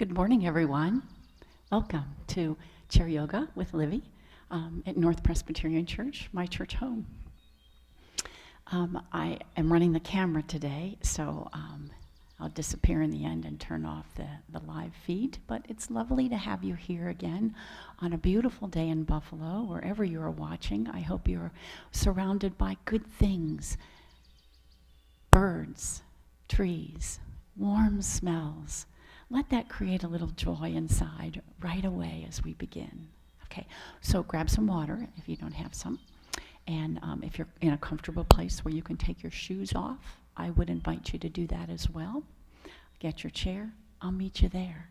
Good morning, everyone. Welcome to Chair Yoga with Livy at North Presbyterian Church, my church home. I am running the camera today, so I'll disappear in the end and turn off the live feed. But it's lovely to have you here again on a beautiful day in Buffalo, wherever you are watching. I hope you're surrounded by good things, birds, trees, warm smells. Let that create a little joy inside right away as we begin. Okay, so grab some water if you don't have some. And if you're in a comfortable place where you can take your shoes off, I would invite you to do that as well. Get your chair. I'll meet you there.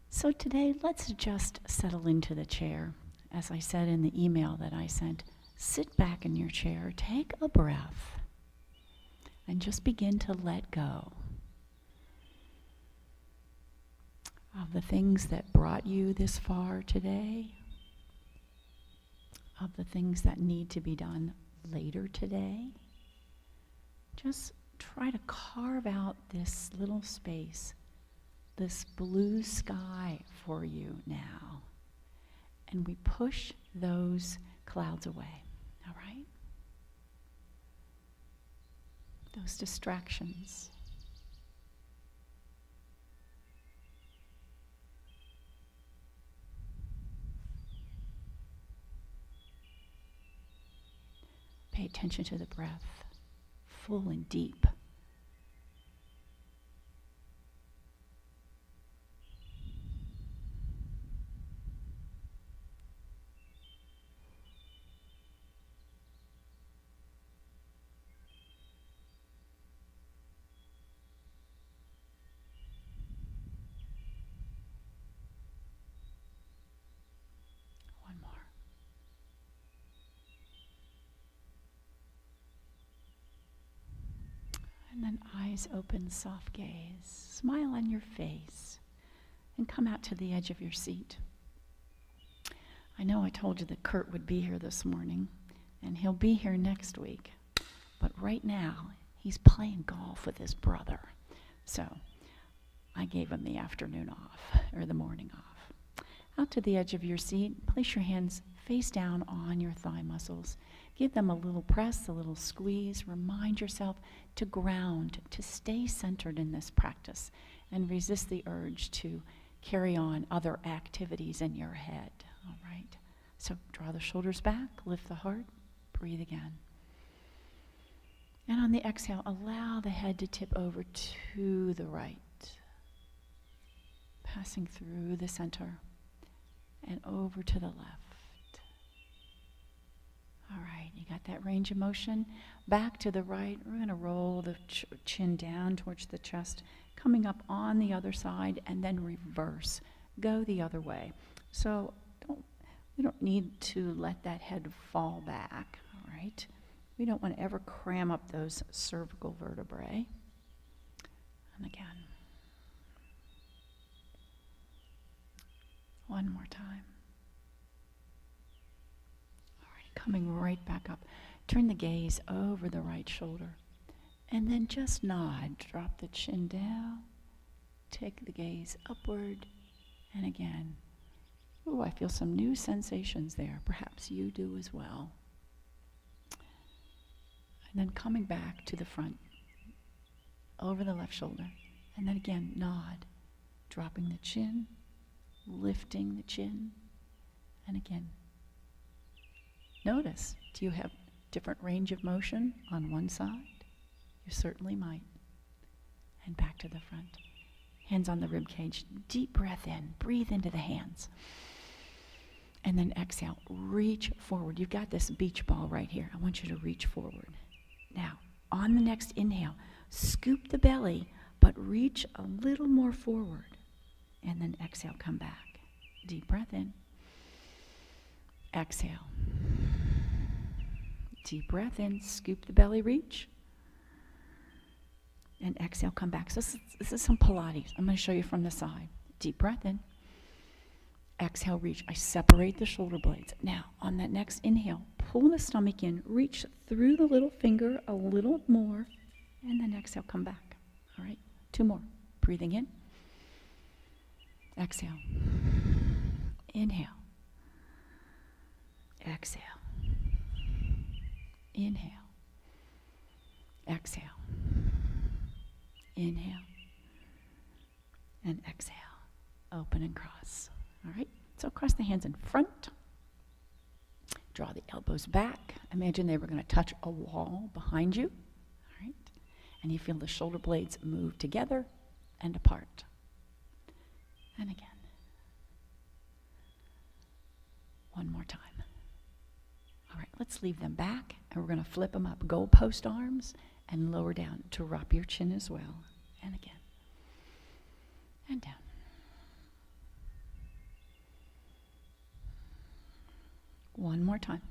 So today, let's just settle into the chair. As I said in the email that I sent, sit back in your chair, take a breath, and just begin to let go of the things that brought you this far today, of the things that need to be done later today. Just try to carve out this little space, this blue sky for you now. And we push those clouds away, all right? Those distractions. Pay attention to the breath, full and deep. And then eyes open, soft gaze. Smile on your face and come out to the edge of your seat. I know I told you that Kurt would be here this morning, and he'll be here next week. But right now, he's playing golf with his brother. So I gave him the afternoon off, or the morning off. Out to the edge of your seat, place your hands face down on your thigh muscles. Give them a little press, a little squeeze. Remind yourself to ground, to stay centered in this practice, and resist the urge to carry on other activities in your head. All right? So draw the shoulders back, lift the heart, breathe again. And on the exhale, allow the head to tip over to the right, passing through the center and over to the left. All right, you got that range of motion? Back to the right. We're going to roll the chin down towards the chest, coming up on the other side, and then reverse. Go the other way. So we don't need to let that head fall back, all right? We don't want to ever cram up those cervical vertebrae. And again. One more time. Coming right back up. Turn the gaze over the right shoulder. And then just nod. Drop the chin down. Take the gaze upward. And again. Oh, I feel some new sensations there. Perhaps you do as well. And then coming back to the front. Over the left shoulder. And then again, nod. Dropping the chin. Lifting the chin. And again. Notice, do you have different range of motion on one side? You certainly might. And back to the front. Hands on the rib cage. Deep breath in. Breathe into the hands. And then exhale. Reach forward. You've got this beach ball right here. I want you to reach forward. Now, on the next inhale, scoop the belly, but reach a little more forward. And then exhale, come back. Deep breath in. Exhale. Deep breath in, scoop the belly, reach. And exhale, come back. So this is some Pilates. I'm going to show you from the side. Deep breath in. Exhale, reach. I separate the shoulder blades. Now, on that next inhale, pull the stomach in, reach through the little finger a little more, and then exhale, come back. All right, 2 more. Breathing in. Exhale. Inhale. Exhale. Inhale. Exhale. Inhale. And exhale. Open and cross. All right, so cross the hands in front. Draw the elbows back. Imagine they were going to touch a wall behind you. All right, and you feel the shoulder blades move together and apart. And again. One more time. All right, let's leave them back, and we're going to flip them up. Goal post arms and lower down to drop your chin as well. And again. And down. One more time.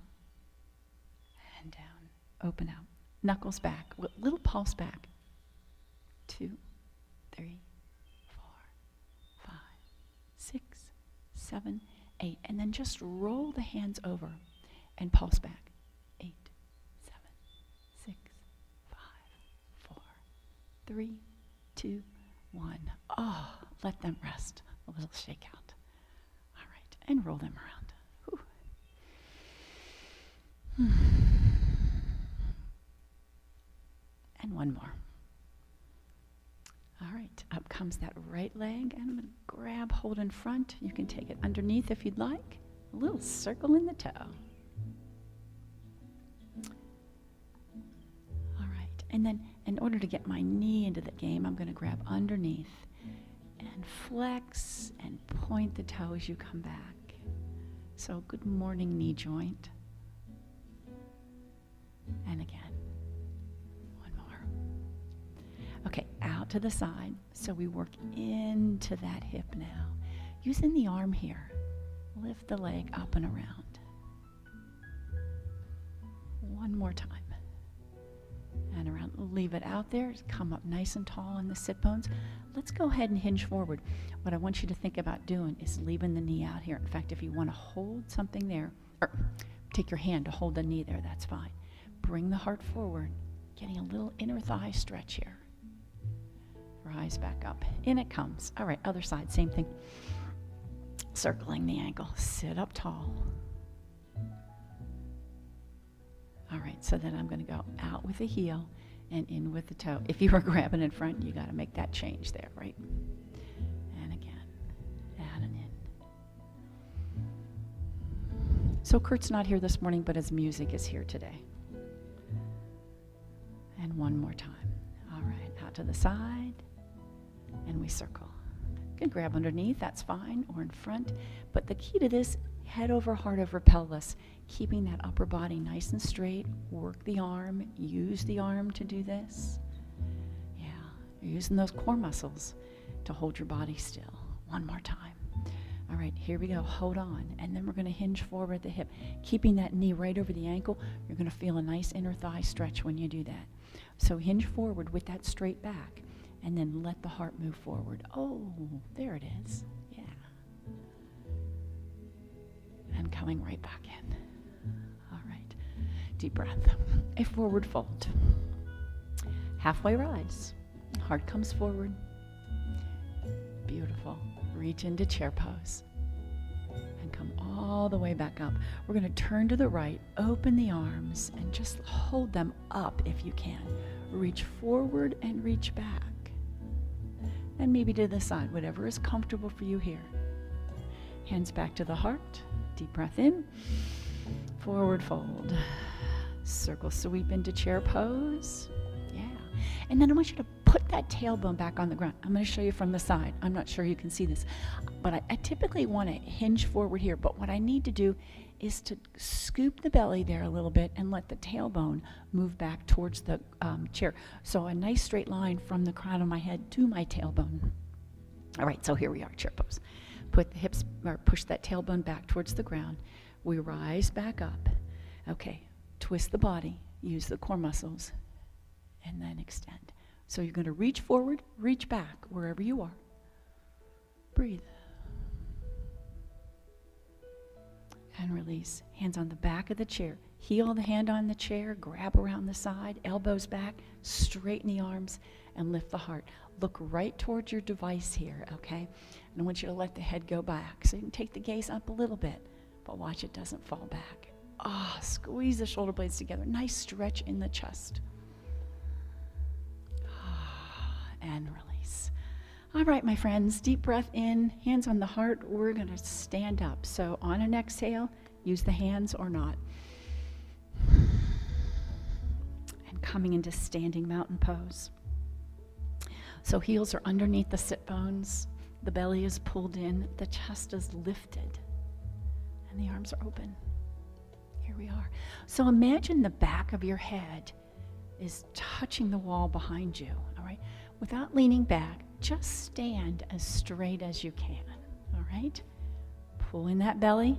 And down. Open out. Knuckles back. Little pulse back. 2, 3, 4, 5, 6, 7, 8. And then just roll the hands over and pulse back. 8, 7, 6, 5, 4, 3, 2, 1. Oh, let them rest. A little shake out. All right, and roll them around. And one more. All right, up comes that right leg, and I'm going to grab, hold in front. You can take it underneath if you'd like. A little circle in the toe. All right, and then in order to get my knee into the game, I'm going to grab underneath and flex and point the toe as you come back. So good morning, knee joint. And again. One more. Okay, out to the side. So we work into that hip now. Using the arm here. Lift the leg up and around. One more time. And around. Leave it out there. Come up nice and tall on the sit bones. Let's go ahead and hinge forward. What I want you to think about doing is leaving the knee out here. In fact, if you want to hold something there, or take your hand to hold the knee there, that's fine. Bring the heart forward, getting a little inner thigh stretch here. Rise back up. In it comes. All right, other side, same thing. Circling the ankle. Sit up tall. All right, so then I'm going to go out with the heel and in with the toe. If you were grabbing in front, you got to make that change there, right? And again, out and in. So Kurt's not here this morning, but his music is here today. And one more time. All right, out to the side, and we circle. You can grab underneath, that's fine, or in front. But the key to this, head over, heart over, pelvis, keeping that upper body nice and straight. Work the arm, use the arm to do this. Yeah, you're using those core muscles to hold your body still. One more time. All right, here we go. Hold on. And then we're going to hinge forward at the hip. Keeping that knee right over the ankle, you're going to feel a nice inner thigh stretch when you do that. So hinge forward with that straight back, and then let the heart move forward. Oh, there it is. Yeah. And coming right back in. All right. Deep breath. A forward fold. Halfway rise. Heart comes forward. Beautiful. Reach into chair pose. And come all the way back up. We're going to turn to the right, open the arms, and just hold them up if you can. Reach forward and reach back. And maybe to the side, whatever is comfortable for you here. Hands back to the heart. Deep breath in. Forward fold. Circle sweep into chair pose. Yeah. And then I want you to put that tailbone back on the ground. I'm going to show you from the side. I'm not sure you can see this, but I typically want to hinge forward here, but what I need to do is to scoop the belly there a little bit and let the tailbone move back towards the chair. So a nice straight line from the crown of my head to my tailbone. All right, so here we are, chair pose. Put the hips, or push that tailbone back towards the ground. We rise back up. Okay, twist the body, use the core muscles, and then extend. So you're going to reach forward, reach back, wherever you are. Breathe. And release. Hands on the back of the chair. Heel of the hand on the chair, grab around the side, elbows back, straighten the arms, and lift the heart. Look right towards your device here, okay? And I want you to let the head go back. So you can take the gaze up a little bit, but watch it doesn't fall back. Squeeze the shoulder blades together. Nice stretch in the chest. And release. All right, my friends, deep breath in, hands on the heart. We're going to stand up. So on an exhale, use the hands or not. And coming into standing mountain pose. So heels are underneath the sit bones. The belly is pulled in. The chest is lifted. And the arms are open. Here we are. So imagine the back of your head is touching the wall behind you, all right? Without leaning back, just stand as straight as you can, all right? Pull in that belly.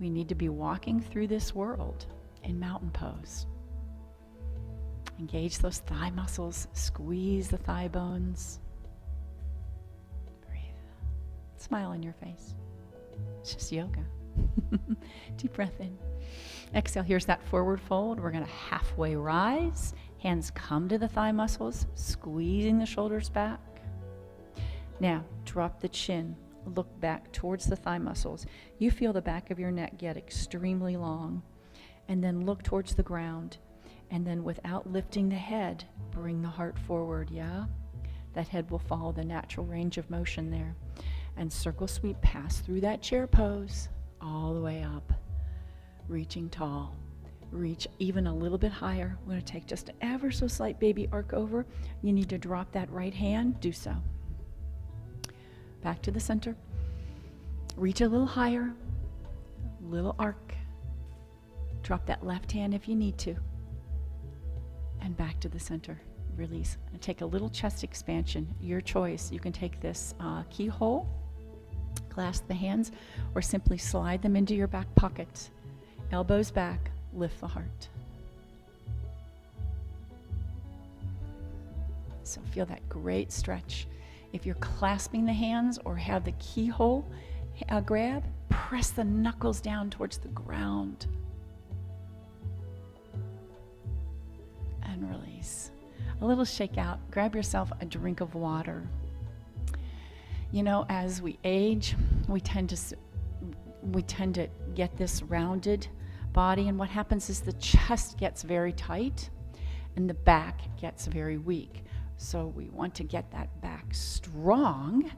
We need to be walking through this world in mountain pose. Engage those thigh muscles, squeeze the thigh bones. Breathe. Smile on your face. It's just yoga. Deep breath in. Exhale, here's that forward fold. We're going to halfway rise. Hands come to the thigh muscles, squeezing the shoulders back. Now, drop the chin. Look back towards the thigh muscles. You feel the back of your neck get extremely long. And then look towards the ground. And then without lifting the head, bring the heart forward, yeah? That head will follow the natural range of motion there. And circle sweep, pass through that chair pose all the way up. Reaching tall. Reach even a little bit higher. We're going to take just an ever so slight baby arc over. You need to drop that right hand. Do so. Back to the center. Reach a little higher. Little arc. Drop that left hand if you need to. And back to the center. Release. And take a little chest expansion. Your choice. You can take this keyhole, clasp the hands, or simply slide them into your back pocket. Elbows back. Lift the heart. So feel that great stretch. If you're clasping the hands or have the keyhole grab, press the knuckles down towards the ground. And release. A little shake out. Grab yourself a drink of water. You know, as we age, we tend to get this rounded body, and what happens is the chest gets very tight and the back gets very weak. So we want to get that back strong,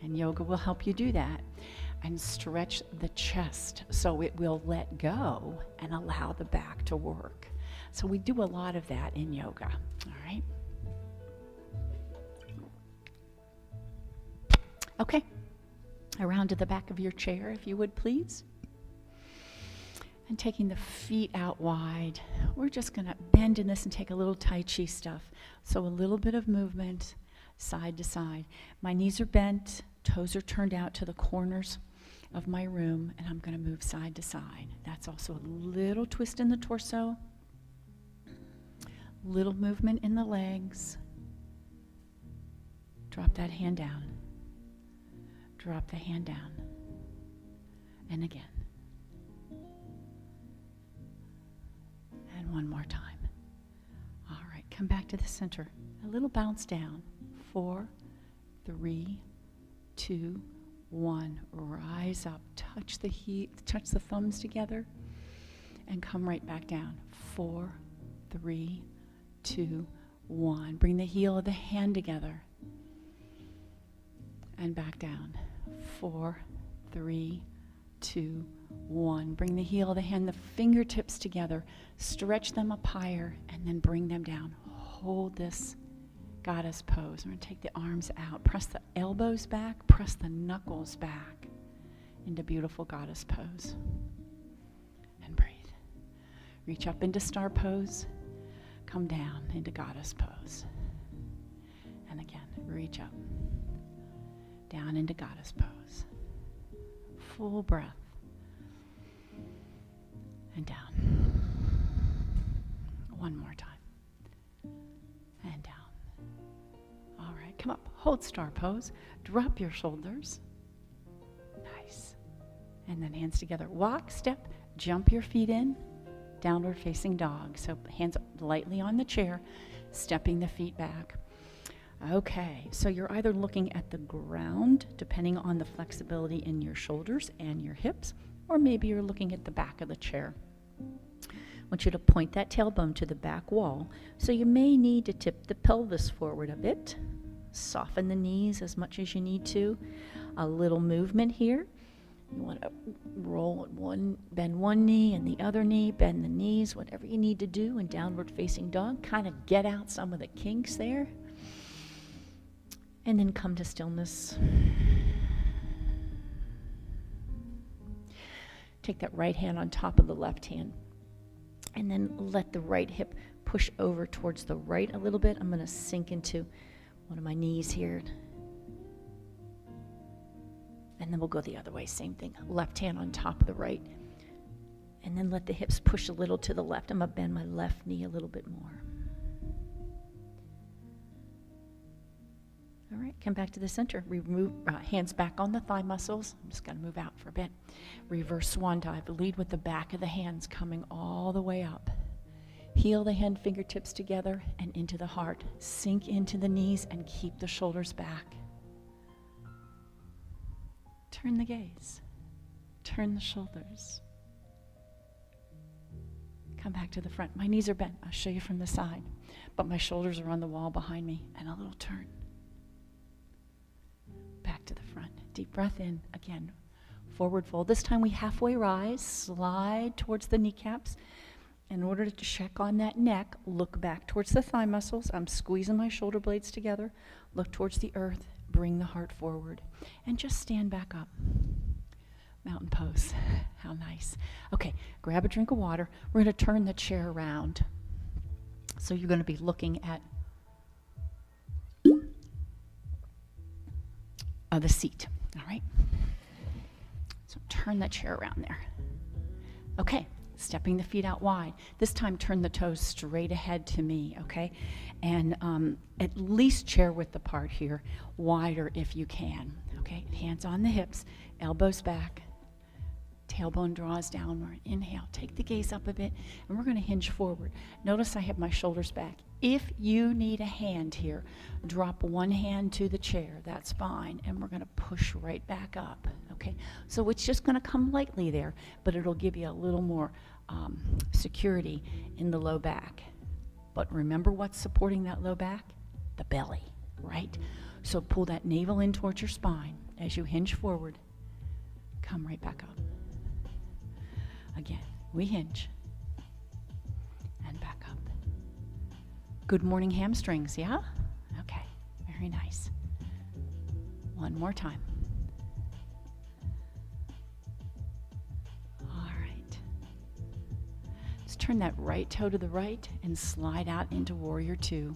and yoga will help you do that, and stretch the chest so it will let go and allow the back to work. So we do a lot of that in yoga, all right? Okay, around to the back of your chair, if you would, please. And taking the feet out wide, we're just going to bend in this and take a little Tai Chi stuff. So a little bit of movement, side to side. My knees are bent, toes are turned out to the corners of my room, and I'm going to move side to side. That's also a little twist in the torso, little movement in the legs. Drop that hand down. Drop the hand down. And again. And one more time. All right, come back to the center. A little bounce down. 4, 3, 2, 1. Rise up. Touch the thumbs together. And come right back down. 4, 3, 2, 1. Bring the heel of the hand together. And back down. 4, 3, 2, 1. Bring the heel of the hand, the fingertips together. Stretch them up higher and then bring them down. Hold this goddess pose. I'm going to take the arms out. Press the elbows back. Press the knuckles back into beautiful goddess pose. And breathe. Reach up into star pose. Come down into goddess pose. And again, reach up. Down into goddess pose. Full breath. And down. One more time. And down. All right, come up. Hold star pose. Drop your shoulders. Nice. And then hands together. Walk, step, jump your feet in. downward facing dog. So hands lightly on the chair, stepping the feet back. Okay, so you're either looking at the ground, depending on the flexibility in your shoulders and your hips, or maybe you're looking at the back of the chair. I want you to point that tailbone to the back wall. So you may need to tip the pelvis forward a bit, soften the knees as much as you need to. A little movement here. You want to roll bend one knee and the other knee, bend the knees, whatever you need to do in downward facing dog. Kind of get out some of the kinks there. And then come to stillness. Take that right hand on top of the left hand. And then let the right hip push over towards the right a little bit. I'm going to sink into one of my knees here. And then we'll go the other way, same thing. Left hand on top of the right. And then let the hips push a little to the left. I'm going to bend my left knee a little bit more. All right, come back to the center. Remove hands back on the thigh muscles. I'm just going to move out for a bit. Reverse swan dive. Lead with the back of the hands coming all the way up. Heel the hand fingertips together and into the heart. Sink into the knees and keep the shoulders back. Turn the gaze. Turn the shoulders. Come back to the front. My knees are bent. I'll show you from the side. But my shoulders are on the wall behind me. And a little turn. Back to the front. Deep breath in. Again, forward fold. This time we halfway rise. Slide towards the kneecaps. In order to check on that neck, look back towards the thigh muscles. I'm squeezing my shoulder blades together. Look towards the earth. Bring the heart forward. And just stand back up. Mountain pose. How nice. Okay, grab a drink of water. We're going to turn the chair around. So you're going to be looking at the seat. All right? So turn that chair around there. Okay. Stepping the feet out wide. This time, turn the toes straight ahead to me, okay? And at least chair width apart here, wider if you can, okay? Hands on the hips, elbows back, tailbone draws downward. Inhale, take the gaze up a bit, and we're going to hinge forward. Notice I have my shoulders back. If you need a hand here, drop one hand to the chair. That's fine, and we're going to push right back up, okay? So it's just going to come lightly there, but it'll give you a little more security in the low back. But remember what's supporting that low back? The belly, right? So pull that navel in towards your spine as you hinge forward. Come right back up. Again, we hinge and back up. Good morning hamstrings, yeah? Okay, very nice. One more time. All right. Let's turn that right toe to the right and slide out into Warrior Two.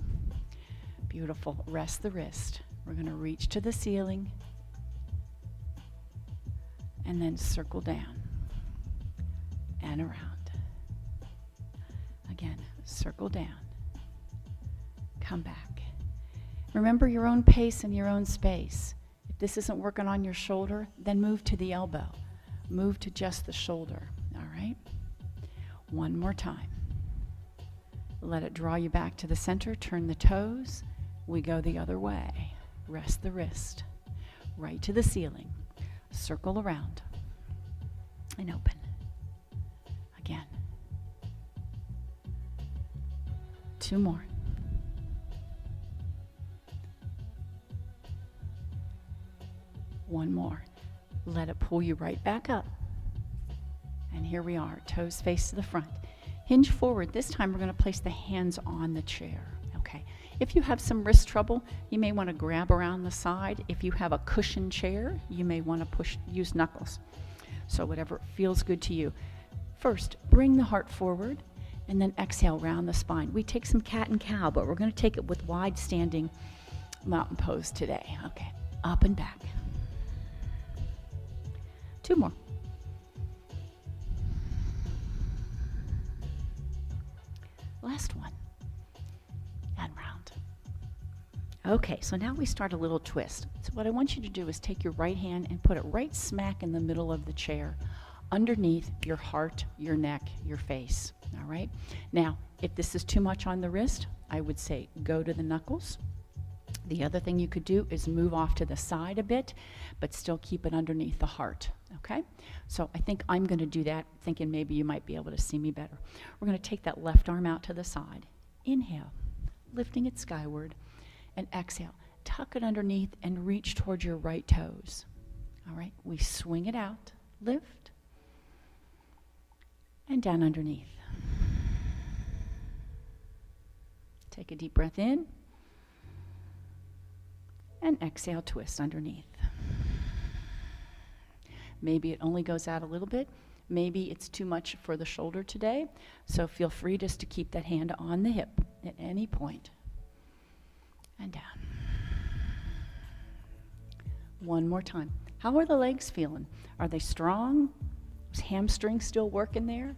Beautiful. Rest the wrist. We're going to reach to the ceiling and then circle down and around. Again, circle down. Come back. Remember your own pace and your own space. If this isn't working on your shoulder, then move to the elbow. Move to just the shoulder, all right? One more time. Let it draw you back to the center. Turn the toes. We go the other way. Rest the wrist. Right to the ceiling. Circle around. And open. Again. Two more. One more. Let it pull you right back up. And here we are, toes face to the front. Hinge forward. This time we're going to place the hands on the chair, okay? If you have some wrist trouble, you may want to grab around the side. If you have a cushioned chair, you may want to use knuckles. So whatever feels good to you. First, bring the heart forward and then exhale round the spine. We take some cat and cow, but we're going to take it with wide standing mountain pose today. Okay, up and back. Two more. Last one. And round. Okay, so now we start a little twist. So what I want you to do is take your right hand and put it right smack in the middle of the chair. underneath your heart, your neck, your face. All right? Now, if this is too much on the wrist, I would say go to the knuckles. The other thing you could do is move off to the side a bit, but still keep it underneath the heart, okay? So I think I'm gonna do that, thinking maybe you might be able to see me better. We're gonna take that left arm out to the side. Inhale, lifting it skyward, and exhale. Tuck it underneath and reach towards your right toes. All right, we swing it out, lift, and down underneath. Take a deep breath in, and exhale, twist underneath. Maybe it only goes out a little bit. Maybe it's too much for the shoulder today, so feel free just to keep that hand on the hip at any point. And down. One more time. How are the legs feeling? Are they strong? Is hamstring still working there?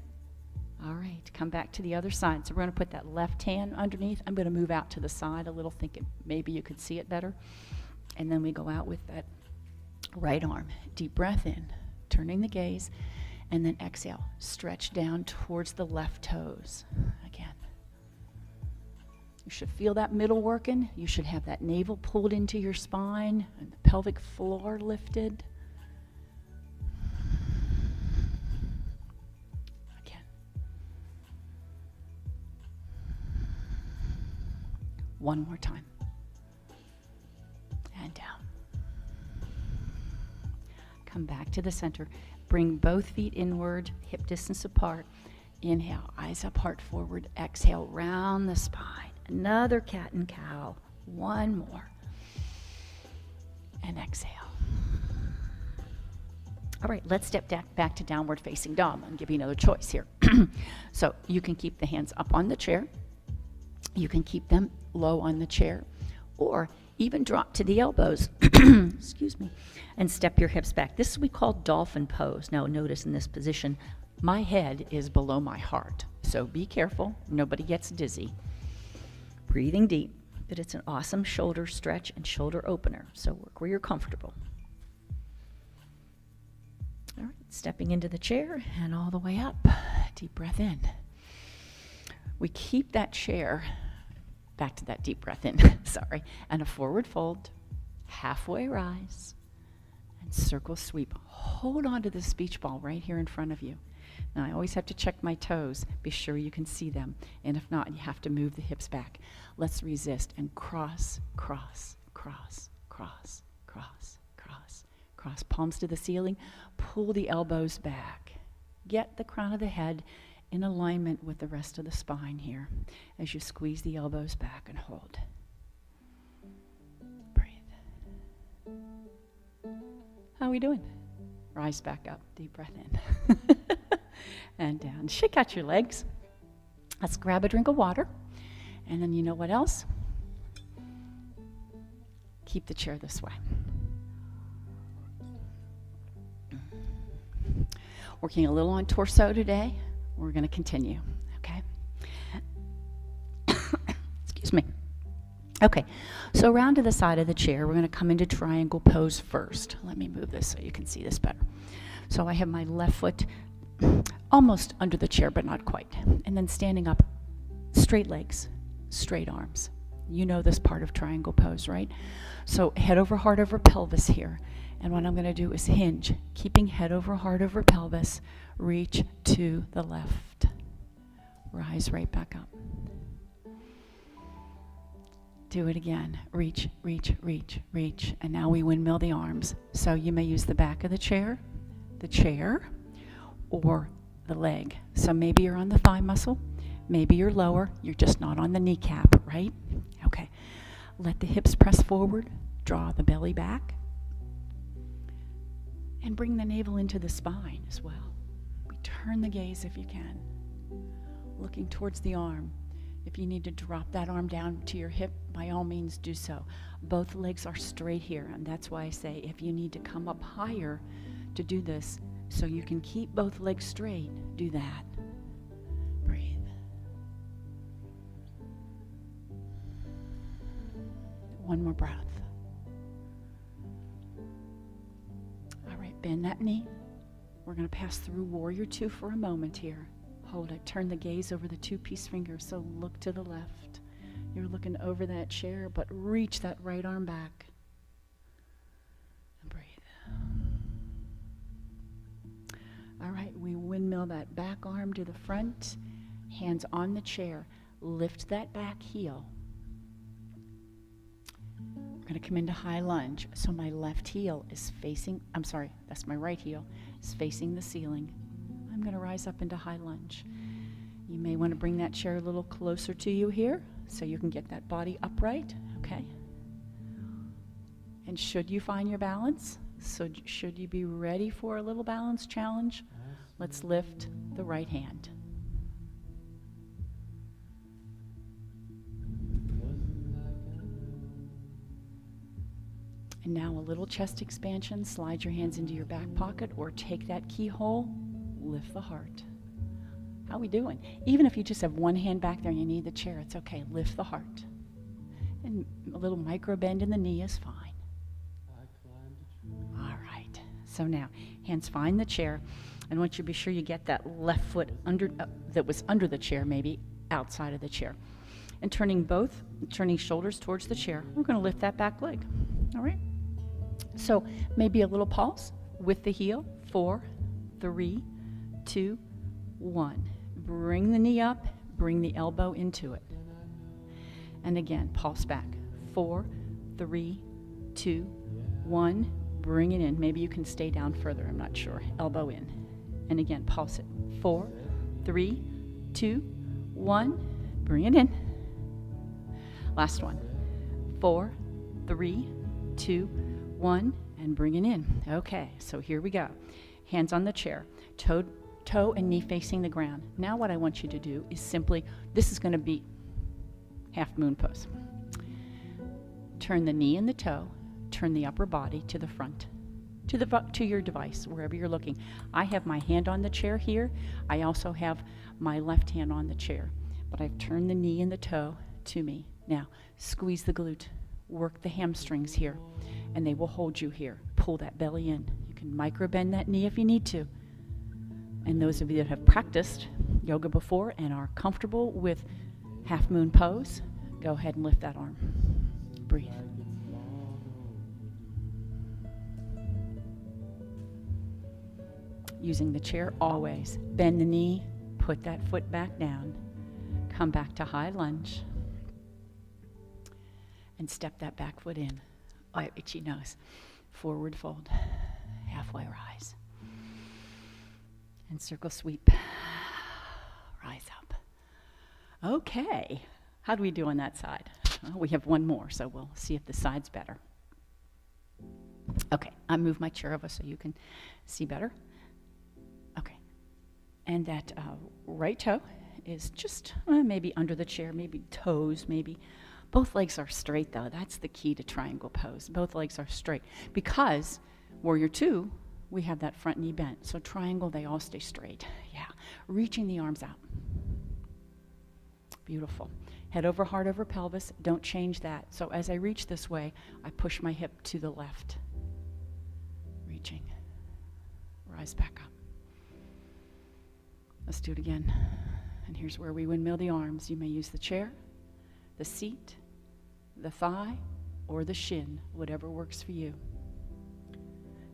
All right, come back to the other side. So we're gonna put that left hand underneath. I'm gonna move out to the side a little, thinking maybe you could see it better. And then we go out with that right arm. Deep breath in, turning the gaze, and then exhale. Stretch down towards the left toes. Again. You should feel that middle working. You should have that navel pulled into your spine and the pelvic floor lifted. One more time. And down. Come back to the center. Bring both feet inward, hip distance apart. Inhale, eyes up, heart forward. Exhale, round the spine. Another cat and cow. One more. And exhale. All right, let's step back to downward facing dog. I'm going to give you another choice here. So you can keep the hands up on the chair. You can keep them low on the chair, or even drop to the elbows, excuse me, and step your hips back. This we call dolphin pose. Now notice in this position, my head is below my heart, so be careful, nobody gets dizzy. Breathing deep, but it's an awesome shoulder stretch and shoulder opener, so work where you're comfortable. All right, stepping into the chair and all the way up. Deep breath in. We keep that chair, back to that deep breath in, sorry, and a forward fold, halfway rise, and circle sweep. Hold on to the speech ball right here in front of you. Now, I always have to check my toes, be sure you can see them, and if not, you have to move the hips back. Let's resist and cross, cross, cross, cross, cross, cross, cross, palms to the ceiling, pull the elbows back. Get the crown of the head in alignment with the rest of the spine here as you squeeze the elbows back and hold. Breathe. How are we doing? Rise back up, deep breath in. And down. Shake out your legs. Let's grab a drink of water. And then you know what else? Keep the chair this way. Working a little on torso today. We're going to continue, okay? Excuse me. Okay, so around to the side of the chair, we're going to come into triangle pose first. Let me move this so you can see this better. So I have my left foot almost under the chair, but not quite. And then standing up, straight legs, straight arms. You know this part of triangle pose, right? So head over heart over pelvis here. And what I'm going to do is hinge, keeping head over heart over pelvis, reach to the left. Rise right back up. Do it again. Reach, reach, reach, reach. And now we windmill the arms. So you may use the back of the chair, or the leg. So maybe you're on the thigh muscle, maybe you're lower, you're just not on the kneecap, right? Okay. Let the hips press forward, draw the belly back, and bring the navel into the spine as well. Turn the gaze if you can, looking towards the arm. If you need to drop that arm down to your hip, by all means do so. Both legs are straight here, and that's why I say if you need to come up higher to do this so you can keep both legs straight, do that. Breathe. One more breath. All right, bend that knee. We're going to pass through Warrior Two for a moment here. Hold it. Turn the gaze over the 2 peace fingers. So look to the left. You're looking over that chair, but reach that right arm back. And breathe. All right, we windmill that back arm to the front. Hands on the chair. Lift that back heel. We're going to come into high lunge. So my left heel is facing, that's my right heel, is facing the ceiling. I'm going to rise up into high lunge. You may want to bring that chair a little closer to you here so you can get that body upright, okay? And should you find your balance, so should you be ready for a little balance challenge, let's lift the right hand. And now a little chest expansion. Slide your hands into your back pocket or take that keyhole, lift the heart. How we doing? Even if you just have one hand back there and you need the chair, it's okay. Lift the heart. And a little micro bend in the knee is fine. All right. So now, hands find the chair. And I want you to be sure you get that left foot under that was under the chair, maybe outside of the chair. And turning shoulders towards the chair, we're going to lift that back leg. All right? So maybe a little pulse with the heel. 4, 3, 2, 1. Bring the knee up, bring the elbow into it. And again, pulse back. 4, 3, 2, 1. Bring it in. Maybe you can stay down further, I'm not sure. Elbow in. And again, pulse it. 4, 3, 2, 1. Bring it in. Last one. 4, 3, 2, 1, and bring it in. Okay, so here we go. Hands on the chair, toe and knee facing the ground. Now what I want you to do is simply, this is going to be half moon pose. Turn the knee and the toe, turn the upper body to the front, to your device, wherever you're looking. I have my hand on the chair here. I also have my left hand on the chair, but I've turned the knee and the toe to me. Now, squeeze the glute, work the hamstrings here, and they will hold you here. Pull that belly in. You can micro bend that knee if you need to. And those of you that have practiced yoga before and are comfortable with half moon pose, go ahead and lift that arm. Breathe. Using the chair always. Bend the knee, put that foot back down, come back to high lunge, and step that back foot in. Oh, itchy nose. Forward fold, halfway rise. And circle sweep, rise up. Okay, how do we do on that side? Well, we have one more, so we'll see if the side's better. Okay, I move my chair over so you can see better. Okay, and that right toe is just maybe under the chair, maybe toes, maybe. Both legs are straight though. That's the key to triangle pose. Both legs are straight because Warrior Two, we have that front knee bent. So triangle, they all stay straight. Yeah, reaching the arms out. Beautiful. Head over, heart over pelvis. Don't change that. So as I reach this way, I push my hip to the left. Reaching. Rise back up. Let's do it again. And here's where we windmill the arms. You may use the chair, the seat, the thigh, or the shin, whatever works for you.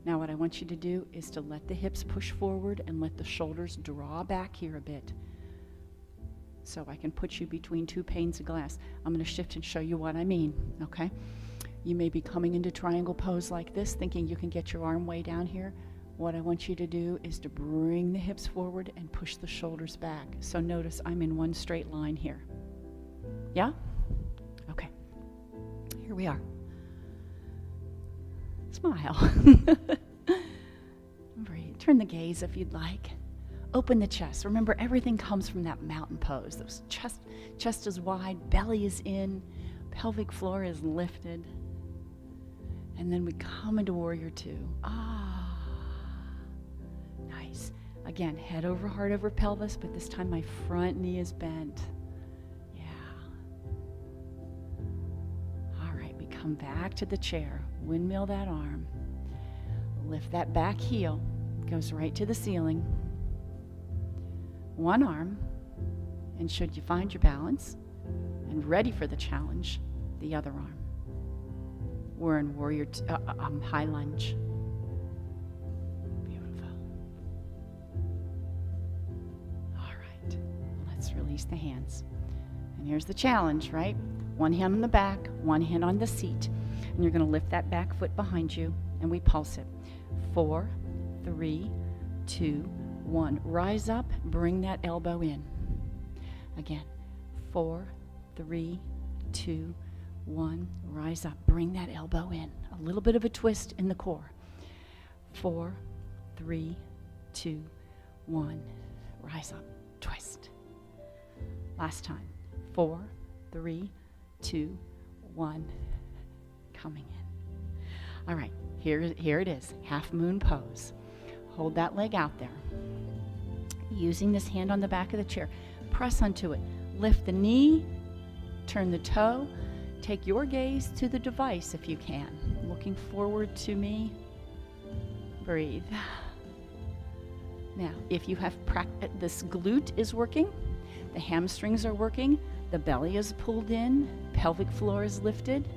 Now what I want you to do is to let the hips push forward and let the shoulders draw back here a bit. So I can put you between two panes of glass. I'm going to shift and show you what I mean, okay? You may be coming into triangle pose like this, thinking you can get your arm way down here. What I want you to do is to bring the hips forward and push the shoulders back. So notice I'm in one straight line here. Yeah? Okay. Here we are. Smile. Breathe. Turn the gaze if you'd like. Open the chest. Remember, everything comes from that mountain pose. Those chest is wide, belly is in, pelvic floor is lifted. And then we come into Warrior Two. Nice. Again, head over, heart over pelvis, but this time my front knee is bent. Yeah. All right, we come back to the chair. Windmill that arm. Lift that back heel. goes right to the ceiling. One arm, and should you find your balance and ready for the challenge, the other arm. We're in high lunge. Beautiful. All right, let's release the hands. And here's the challenge, right? One hand on the back, one hand on the seat. And you're going to lift that back foot behind you, and we pulse it. 4, 3, 2, 1. Rise up, bring that elbow in. Again, 4, 3, 2, 1. Rise up, bring that elbow in. A little bit of a twist in the core. 4, 3, 2, 1. Rise up, twist. Last time. 4, 3, 2, 1. Coming in. All right, here it is. Half moon pose. Hold that leg out there. Using this hand on the back of the chair, press onto it. Lift the knee, turn the toe. Take your gaze to the device if you can. Looking forward to me. Breathe. Now, if you have this glute is working, the hamstrings are working, the belly is pulled in, pelvic floor is lifted.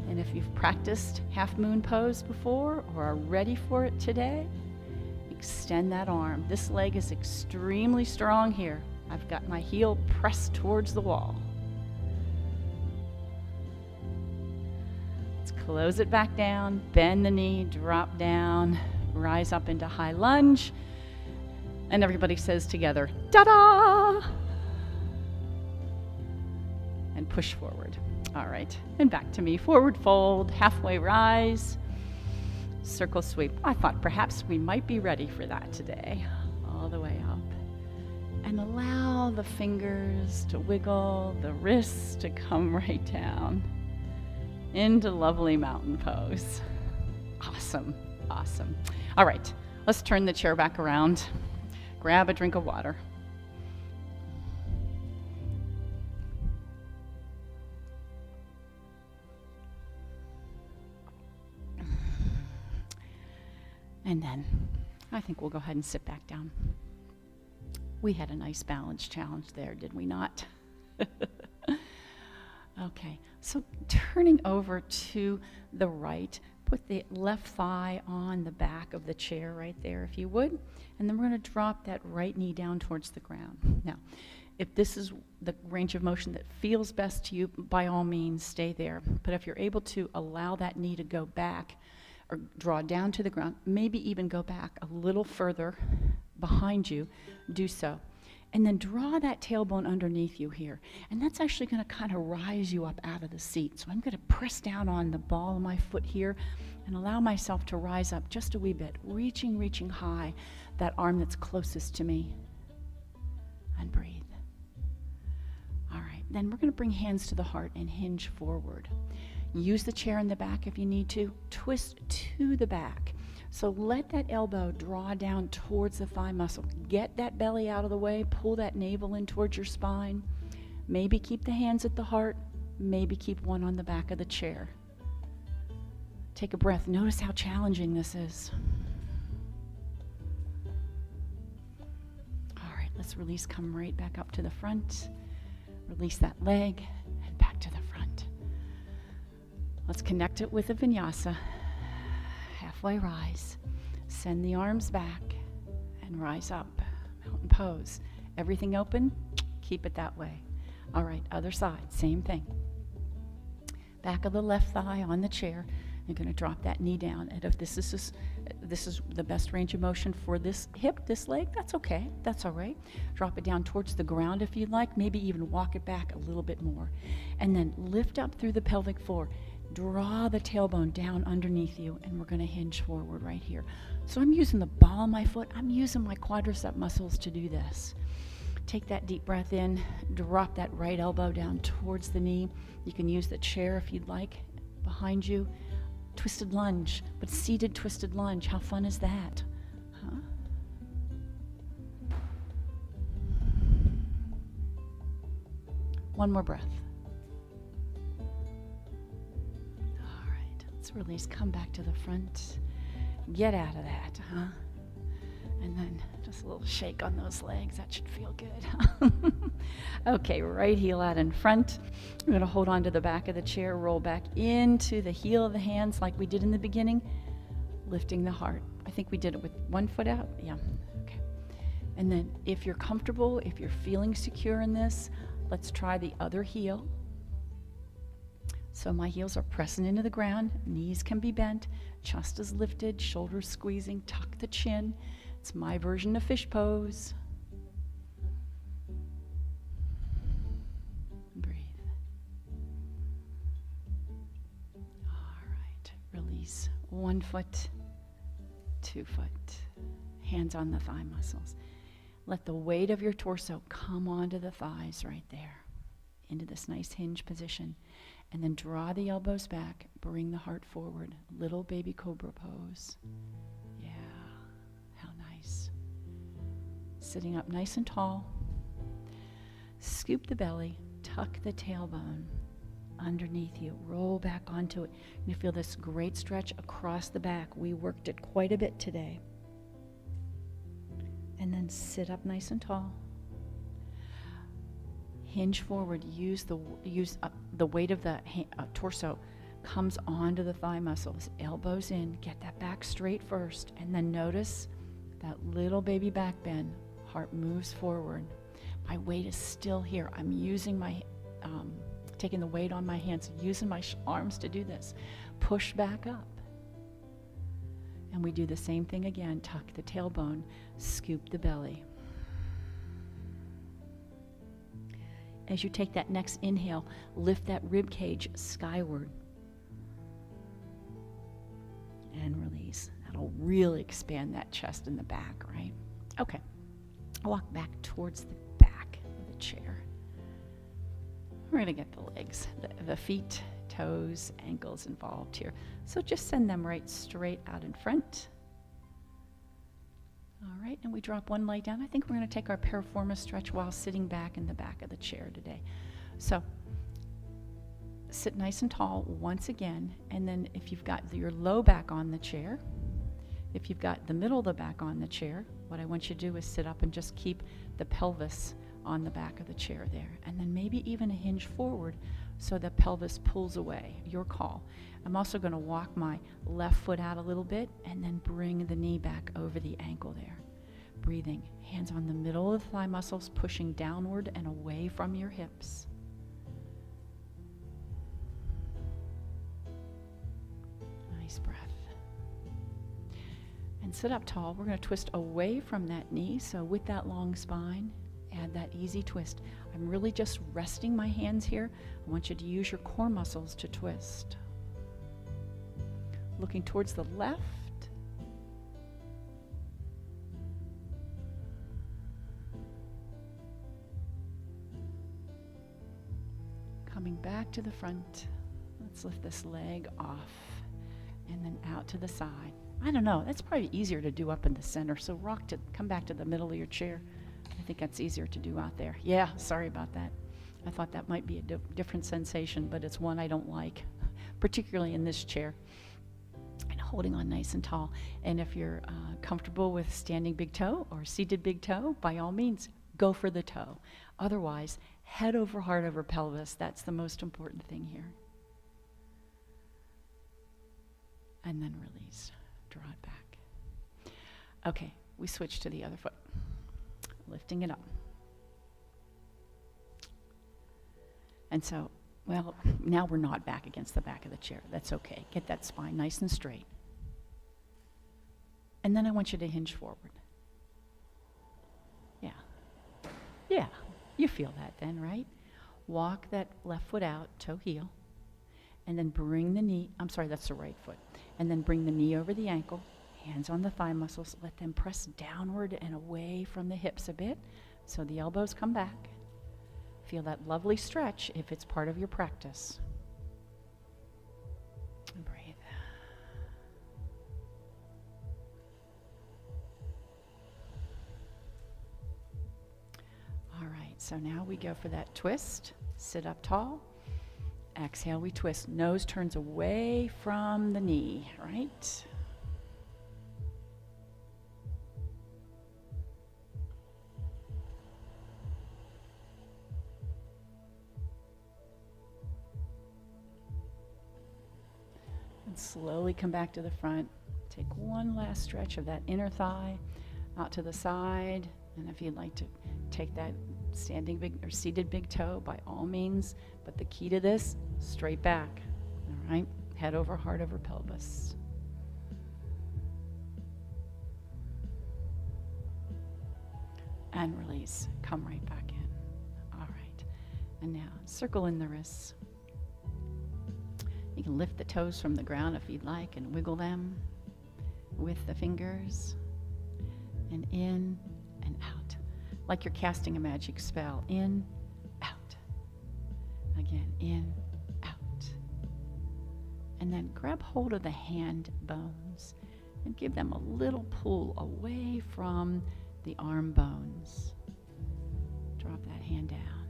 And if you've practiced half moon pose before or are ready for it today, extend that arm. This leg is extremely strong here. I've got my heel pressed towards the wall. Let's close it back down, bend the knee, drop down, rise up into high lunge. And everybody says together, ta-da! And push forward. All right, and back to me. Forward fold, halfway rise, circle sweep. I thought perhaps we might be ready for that today. All the way up. And allow the fingers to wiggle, the wrists to come right down into lovely mountain pose. Awesome, awesome. All right, let's turn the chair back around. Grab a drink of water. And then I think we'll go ahead and sit back down. We had a nice balance challenge there, did we not? Okay, so turning over to the right, put the left thigh on the back of the chair right there, if you would. And then we're going to drop that right knee down towards the ground. Now, if this is the range of motion that feels best to you, by all means, stay there. But if you're able to allow that knee to go back or draw down to the ground, maybe even go back a little further behind you, do so. And then draw that tailbone underneath you here. And that's actually going to kind of rise you up out of the seat. So I'm going to press down on the ball of my foot here and allow myself to rise up just a wee bit, reaching high, that arm that's closest to me. And breathe. All right, then we're going to bring hands to the heart and hinge forward. Use the chair in the back if you need to. Twist to the back. So let that elbow draw down towards the thigh muscle. Get that belly out of the way. Pull that navel in towards your spine. Maybe keep the hands at the heart. Maybe keep one on the back of the chair. Take a breath. Notice how challenging this is. All right, let's release. Come right back up to the front. Release that leg and back to the front. Let's connect it with a vinyasa. Halfway rise. Send the arms back and rise up. Mountain pose. Everything open, keep it that way. All right, other side, same thing. Back of the left thigh on the chair. You're going to drop that knee down. And if this is the best range of motion for this hip, this leg, that's okay. That's all right. Drop it down towards the ground if you'd like. Maybe even walk it back a little bit more. And then lift up through the pelvic floor. Draw the tailbone down underneath you, and we're going to hinge forward right here. So I'm using the ball of my foot. I'm using my quadricep muscles to do this. Take that deep breath in. Drop that right elbow down towards the knee. You can use the chair if you'd like behind you. Twisted lunge, but seated twisted lunge. How fun is that? Huh? One more breath. All right, let's release. Come back to the front. get out of that, huh? And then just a little shake on those legs. That should feel good. Okay, right heel out in front. We're going to hold on to the back of the chair, roll back into the heel of the hands like we did in the beginning, lifting the heart. I think we did it with one foot out. Yeah, okay. And then if you're comfortable, if you're feeling secure in this, let's try the other heel. So my heels are pressing into the ground, knees can be bent, chest is lifted, shoulders squeezing, tuck the chin. It's my version of fish pose. Breathe. All right, release. 1 foot, 2 foot. Hands on the thigh muscles. Let the weight of your torso come onto the thighs right there, into this nice hinge position. And then draw the elbows back, bring the heart forward. Little baby cobra pose. Yeah, how nice. Sitting up nice and tall. Scoop the belly, tuck the tailbone underneath you, roll back onto it. You feel this great stretch across the back. We worked it quite a bit today. And then sit up nice and tall. Hinge forward, use the weight of the torso comes onto the thigh muscles, elbows in, get that back straight first, and then notice that little baby back bend, heart moves forward. My weight is still here. I'm using my, taking the weight on my hands, using my arms to do this. Push back up. And we do the same thing again, tuck the tailbone, scoop the belly. As you take that next inhale, lift that rib cage skyward. And release. That'll really expand that chest and the back, right? Okay. Walk back towards the back of the chair. We're going to get the legs, the feet, toes, ankles involved here. So just send them right straight out in front. All right, and we drop one leg down. I think we're going to take our piriformis stretch while sitting back in the back of the chair today. So sit nice and tall once again, and then if you've got your low back on the chair, if you've got the middle of the back on the chair, what I want you to do is sit up and just keep the pelvis on the back of the chair there, and then maybe even a hinge forward so the pelvis pulls away. Your call. I'm also going to walk my left foot out a little bit and then bring the knee back over the ankle there. Breathing. Hands on the middle of the thigh muscles, pushing downward and away from your hips. Nice breath. And sit up tall. We're going to twist away from that knee. So with that long spine, add that easy twist. I'm really just resting my hands here. I want you to use your core muscles to twist. Looking towards the left. Coming back to the front. Let's lift this leg off and then out to the side. I don't know, that's probably easier to do up in the center. So come back to the middle of your chair. I think that's easier to do out there. Yeah, sorry about that. I thought that might be a different sensation, but it's one I don't like, particularly in this chair. And holding on nice and tall. And if you're comfortable with standing big toe or seated big toe, by all means, go for the toe. Otherwise, head over heart over pelvis. That's the most important thing here. And then release. Draw it back. Okay, we switch to the other foot. Lifting it up. And so, well, now we're not back against the back of the chair. That's okay. Get that spine nice and straight. And then I want you to hinge forward. Yeah. Yeah, you feel that then, right? Walk that left foot out, toe heel, and then bring the knee, I'm sorry, that's the right foot. And then bring the knee over the ankle, hands on the thigh muscles, let them press downward and away from the hips a bit so the elbows come back. Feel that lovely stretch if it's part of your practice. And breathe. All right, so now we go for that twist. Sit up tall. Exhale, we twist. Nose turns away from the knee, right? And slowly come back to the front. Take one last stretch of that inner thigh out to the side. And if you'd like to take that standing big or seated big toe, by all means. But the key to this, straight back. All right? Head over heart over pelvis. And release. Come right back in. All right. And now circle in the wrists. You can lift the toes from the ground if you'd like and wiggle them with the fingers. And in and out. Like you're casting a magic spell. In, out. Again, in, out. And then grab hold of the hand bones and give them a little pull away from the arm bones. Drop that hand down.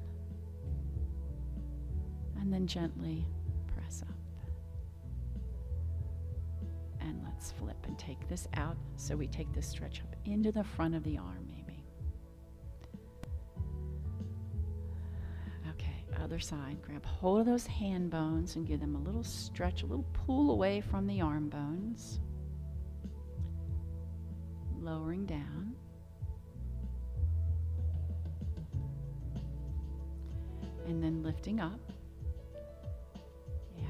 And then gently press up. And let's flip and take this out. So we take this stretch up into the front of the arm, maybe. Okay, other side. Grab hold of those hand bones and give them a little stretch, a little pull away from the arm bones. Lowering down. And then lifting up. Yeah.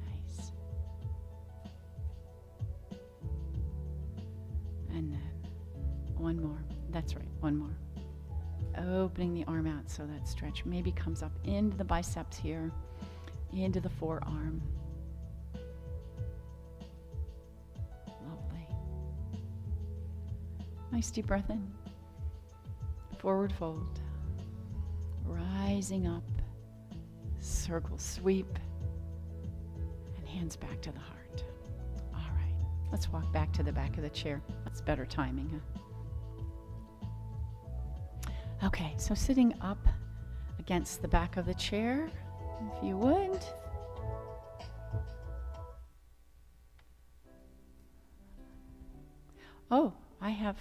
Nice. And then one more. That's right, one more. Opening the arm out so that stretch maybe comes up into the biceps here, into the forearm. Lovely. Nice deep breath in. Forward fold. Rising up, circle sweep, and hands back to the heart. All right, let's walk back to the back of the chair. That's better timing, huh? Okay, so sitting up against the back of the chair, if you would. Oh, I have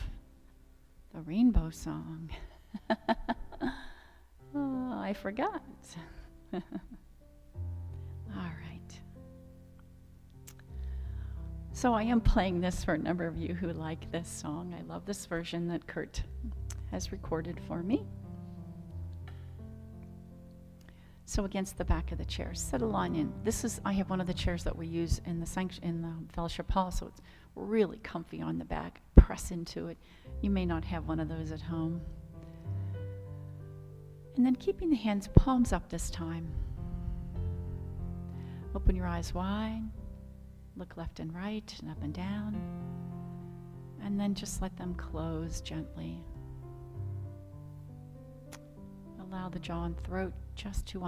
the rainbow song. Oh, I forgot. All right. So I am playing this for a number of you who like this song. I love this version that Kurt has recorded for me. So against the back of the chair, settle on in. I have one of the chairs that we use in the fellowship hall, so it's really comfy on the back. Press into it. You may not have one of those at home. And then keeping the hands palms up this time. Open your eyes wide. Look left and right and up and down. And then just let them close gently. Allow the jaw and throat just to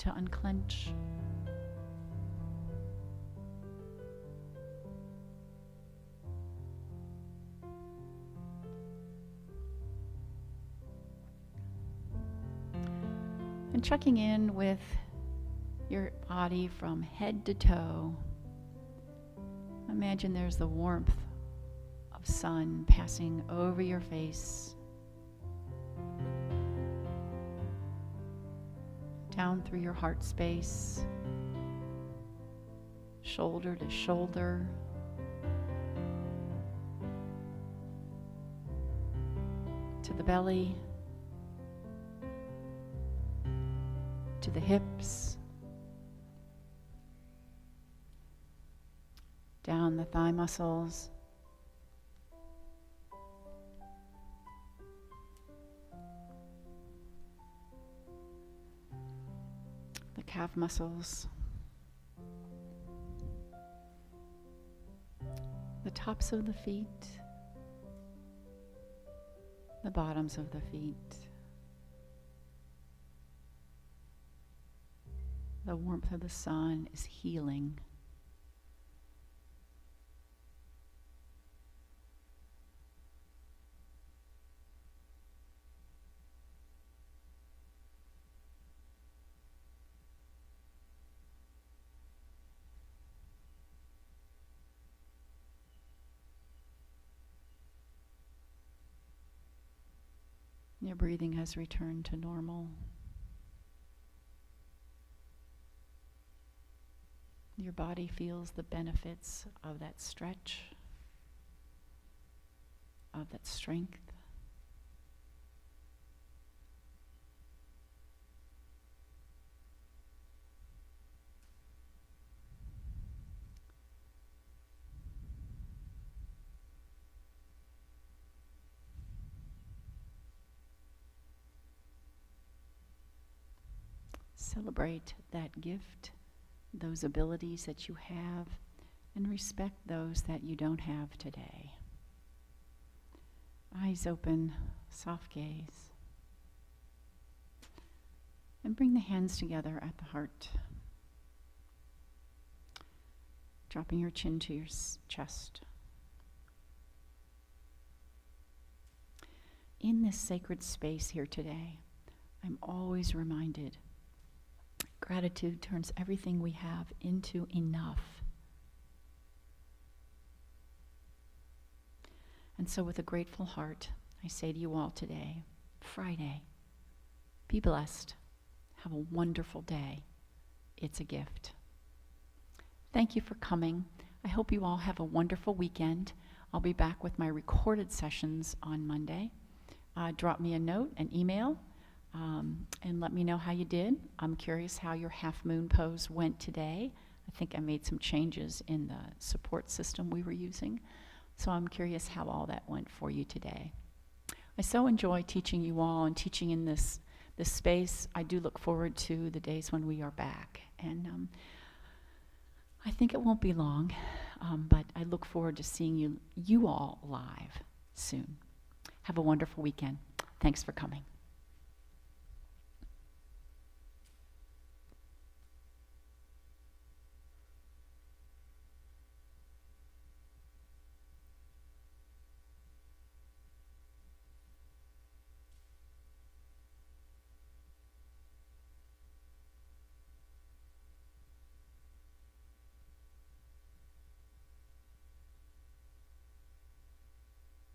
unclench. And checking in with your body from head to toe. Imagine there's the warmth of sun passing over your face, down through your heart space, shoulder to shoulder, to the belly, to the hips, down the thigh muscles, the calf muscles, the tops of the feet, the bottoms of the feet. The warmth of the sun is healing. Your breathing has returned to normal. Your body feels the benefits of that stretch, of that strength. Celebrate that gift, those abilities that you have, and respect those that you don't have today. Eyes open, soft gaze. And bring the hands together at the heart. Dropping your chin to your chest. In this sacred space here today, I'm always reminded gratitude turns everything we have into enough. And so with a grateful heart, I say to you all today, Friday, be blessed. Have a wonderful day. It's a gift. Thank you for coming. I hope you all have a wonderful weekend. I'll be back with my recorded sessions on Monday. Drop me a note, an email, and let me know how you did. I'm curious how your half moon pose went today. I think I made some changes in the support system we were using. So I'm curious how all that went for you today. I so enjoy teaching you all and teaching in this space. I do look forward to the days when we are back. And I think it won't be long, but I look forward to seeing you all live soon. Have a wonderful weekend. Thanks for coming.